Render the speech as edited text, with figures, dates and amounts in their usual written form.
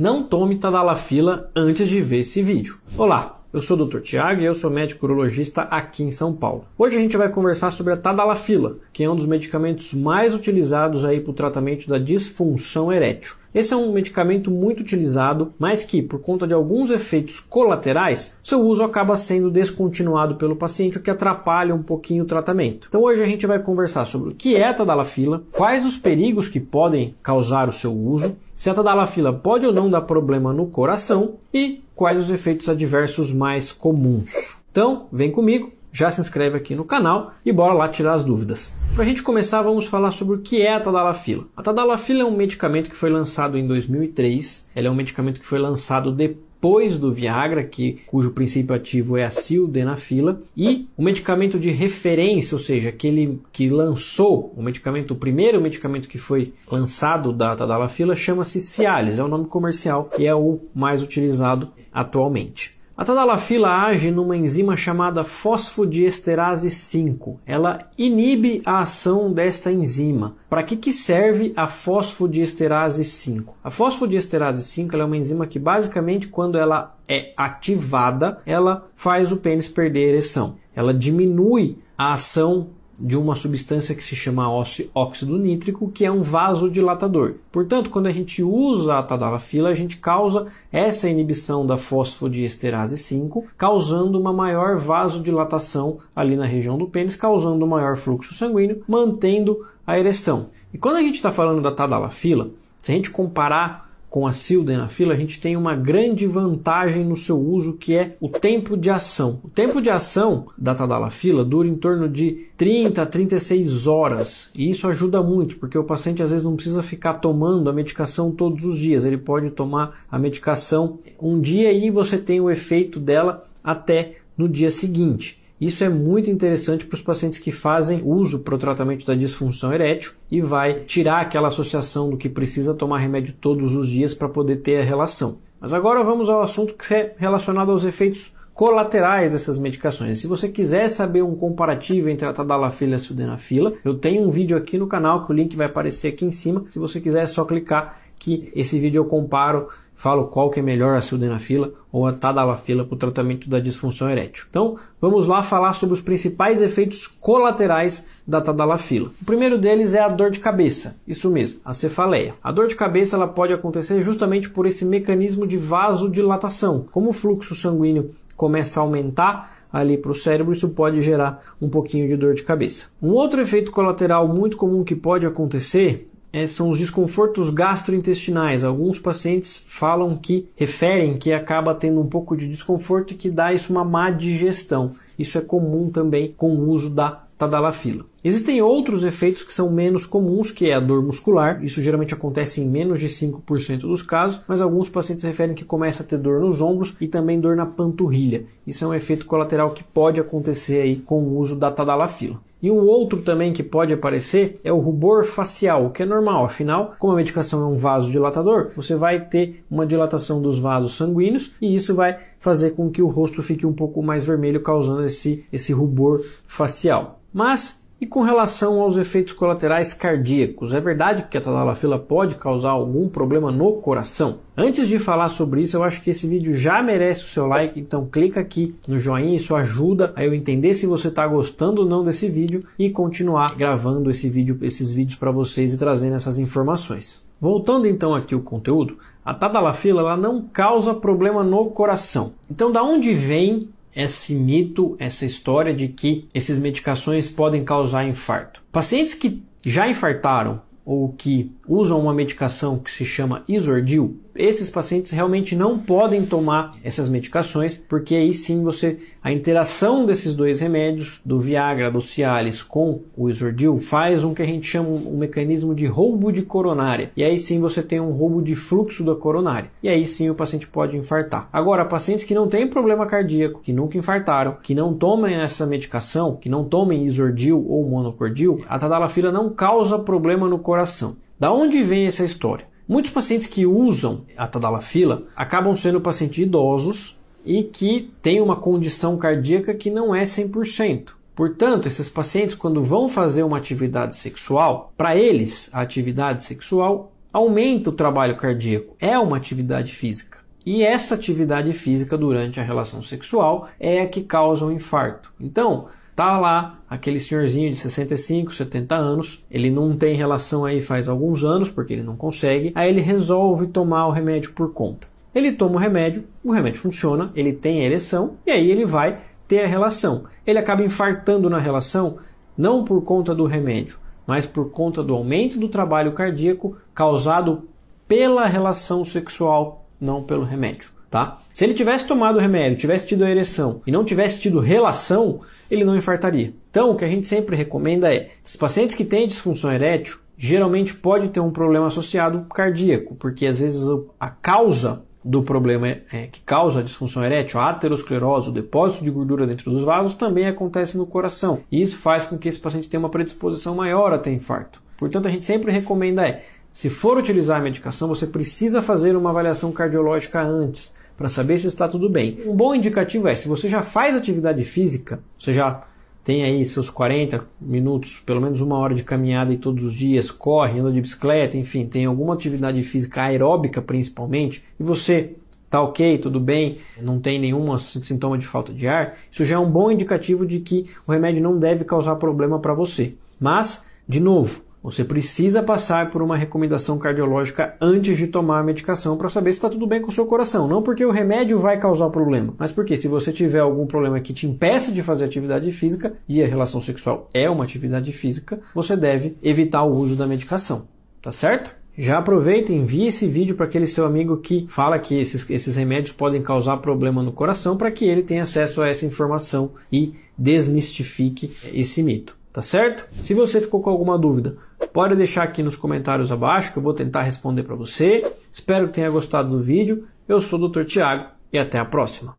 não tome tadalafila antes de ver esse vídeo. Olá, eu sou o Dr. Tiago e eu sou médico urologista aqui em São Paulo. Hoje a gente vai conversar sobre a tadalafila, que é um dos medicamentos mais utilizados aí para o tratamento da disfunção erétil. Esse é um medicamento muito utilizado, mas que, por conta de alguns efeitos colaterais, seu uso acaba sendo descontinuado pelo paciente, o que atrapalha um pouquinho o tratamento. Então hoje a gente vai conversar sobre o que é a tadalafila, quais os perigos que podem causar o seu uso, se a tadalafila pode ou não dar problema no coração e quais os efeitos adversos mais comuns. Então, vem comigo, já se inscreve aqui no canal e bora lá tirar as dúvidas. Para a gente começar, vamos falar sobre o que é a tadalafila. A tadalafila é um medicamento que foi lançado em 2003. Ele é um medicamento que foi lançado depois do Viagra, cujo princípio ativo é a sildenafila. E o medicamento de referência, ou seja, aquele que lançou o primeiro medicamento que foi lançado da tadalafila, chama-se Cialis. É o nome comercial e é o mais utilizado atualmente. A tadalafila age numa enzima chamada fosfodiesterase 5. Ela inibe a ação desta enzima. Para que serve a fosfodiesterase 5? A fosfodiesterase 5 ela é uma enzima que basicamente quando ela é ativada, ela faz o pênis perder a ereção. Ela diminui a ação de uma substância que se chama óxido nítrico, que é um vasodilatador. Portanto, quando a gente usa a tadalafila, a gente causa essa inibição da fosfodiesterase 5, causando uma maior vasodilatação ali na região do pênis, causando um maior fluxo sanguíneo, mantendo a ereção. E quando a gente está falando da tadalafila, se a gente comparar com a sildenafila, a gente tem uma grande vantagem no seu uso, que é o tempo de ação. O tempo de ação da tadalafila dura em torno de 30 a 36 horas. E isso ajuda muito, porque o paciente às vezes não precisa ficar tomando a medicação todos os dias. Ele pode tomar a medicação um dia e você tem o efeito dela até no dia seguinte. Isso é muito interessante para os pacientes que fazem uso para o tratamento da disfunção erétil e vai tirar aquela associação do que precisa tomar remédio todos os dias para poder ter a relação. Mas agora vamos ao assunto que é relacionado aos efeitos colaterais dessas medicações. Se você quiser saber um comparativo entre a tadalafila e a sildenafila, eu tenho um vídeo aqui no canal que o link vai aparecer aqui em cima. Se você quiser é só clicar que esse vídeo eu comparo, falo qual que é melhor, a sildenafila ou a tadalafila para o tratamento da disfunção erétil. Então, vamos lá falar sobre os principais efeitos colaterais da tadalafila. O primeiro deles é a dor de cabeça, isso mesmo, a cefaleia. A dor de cabeça ela pode acontecer justamente por esse mecanismo de vasodilatação. Como o fluxo sanguíneo começa a aumentar ali para o cérebro, isso pode gerar um pouquinho de dor de cabeça. Um outro efeito colateral muito comum que pode acontecer são os desconfortos gastrointestinais. Alguns pacientes referem que acaba tendo um pouco de desconforto e que dá isso uma má digestão. Isso é comum também com o uso da tadalafila. Existem outros efeitos que são menos comuns, que é a dor muscular. Isso geralmente acontece em menos de 5% dos casos, mas alguns pacientes referem que começa a ter dor nos ombros e também dor na panturrilha. Isso é um efeito colateral que pode acontecer aí com o uso da tadalafila. E um outro também que pode aparecer é o rubor facial, o que é normal. Afinal, como a medicação é um vasodilatador, você vai ter uma dilatação dos vasos sanguíneos e isso vai fazer com que o rosto fique um pouco mais vermelho, causando esse rubor facial. Mas e com relação aos efeitos colaterais cardíacos? É verdade que a tadalafila pode causar algum problema no coração? Antes de falar sobre isso, eu acho que esse vídeo já merece o seu like, então clica aqui no joinha, isso ajuda a eu entender se você está gostando ou não desse vídeo e continuar gravando esses vídeos para vocês e trazendo essas informações. Voltando então aqui ao conteúdo, a tadalafila ela não causa problema no coração. Então da onde vem esse mito, essa história de que essas medicações podem causar infarto? Pacientes que já infartaram ou que usam uma medicação que se chama Isordil, esses pacientes realmente não podem tomar essas medicações, porque aí sim a interação desses dois remédios, do Viagra, do Cialis com o Isordil, faz um que a gente chama um mecanismo de roubo de coronária. E aí sim você tem um roubo de fluxo da coronária. E aí sim o paciente pode infartar. Agora, pacientes que não têm problema cardíaco, que nunca infartaram, que não tomem essa medicação, que não tomem Isordil ou monocordil, a tadalafila não causa problema no coração. Da onde vem essa história? Muitos pacientes que usam a tadalafila acabam sendo pacientes idosos e que têm uma condição cardíaca que não é 100%. Portanto, esses pacientes, quando vão fazer uma atividade sexual, para eles a atividade sexual aumenta o trabalho cardíaco, é uma atividade física. E essa atividade física durante a relação sexual é a que causa o infarto. Então, tá lá aquele senhorzinho de 65, 70 anos, ele não tem relação aí faz alguns anos, porque ele não consegue, aí ele resolve tomar o remédio por conta. Ele toma o remédio funciona, ele tem a ereção, e aí ele vai ter a relação. Ele acaba infartando na relação, não por conta do remédio, mas por conta do aumento do trabalho cardíaco causado pela relação sexual, não pelo remédio, tá? Se ele tivesse tomado o remédio, tivesse tido a ereção e não tivesse tido relação, ele não infartaria. Então, o que a gente sempre recomenda é, os pacientes que têm disfunção erétil, geralmente pode ter um problema associado cardíaco, porque às vezes a causa do problema que causa a disfunção erétil, a aterosclerose, o depósito de gordura dentro dos vasos, também acontece no coração. E isso faz com que esse paciente tenha uma predisposição maior a ter infarto. Portanto, a gente sempre recomenda se for utilizar a medicação, você precisa fazer uma avaliação cardiológica antes, para saber se está tudo bem. Um bom indicativo se você já faz atividade física, você já tem aí seus 40 minutos, pelo menos uma hora de caminhada aí todos os dias, corre, anda de bicicleta, enfim, tem alguma atividade física aeróbica principalmente, e você tá ok, tudo bem, não tem nenhum sintoma de falta de ar, isso já é um bom indicativo de que o remédio não deve causar problema para você. Mas, de novo, você precisa passar por uma recomendação cardiológica antes de tomar a medicação para saber se está tudo bem com o seu coração. Não porque o remédio vai causar problema, mas porque se você tiver algum problema que te impeça de fazer atividade física, e a relação sexual é uma atividade física, você deve evitar o uso da medicação. Tá certo? Já aproveita e envie esse vídeo para aquele seu amigo que fala que esses remédios podem causar problema no coração, para que ele tenha acesso a essa informação e desmistifique esse mito. Tá certo? Se você ficou com alguma dúvida, pode deixar aqui nos comentários abaixo que eu vou tentar responder para você. Espero que tenha gostado do vídeo. Eu sou o Dr. Tiago e até a próxima.